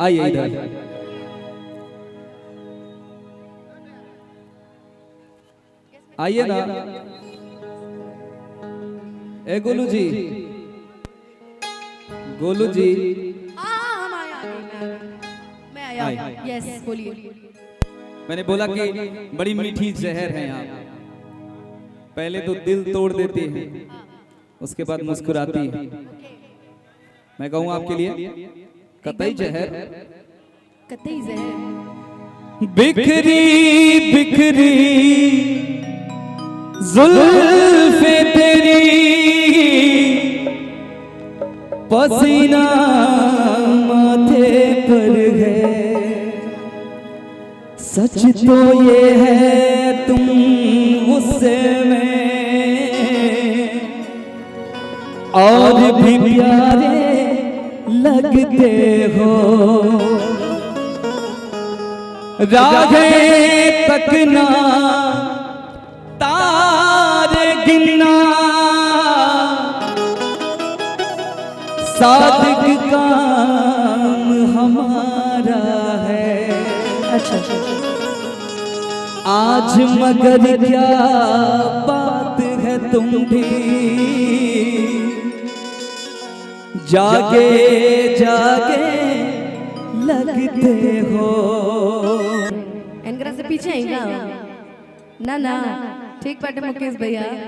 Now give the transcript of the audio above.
आइए इधर। आइए ना। ए गोलू जी, गोलू जी। हम आए, मैं आया। यस बोलिए। मैंने बोला कि बड़ी मीठी जहर है आप। पहले तो दिल तोड़ देती है, उसके बाद मुस्कुराती है। मैं कहूँ आपके लिए कतई जहर, कतई जहर। बिखरी बिखरी जुल्फे तेरी, पसीना माथे पर है। सच तो ये है तुम गुस्से में और भी प्यारे लगते हो। राहें तकना तारे गिनना सादिक काम हमारा है। अच्छा आज मगर क्या बात है तुम भी जागे जागे लगते हो। एनकरा से पीछे आएगा ना ना। ठीक बाटे मुकेश भैया।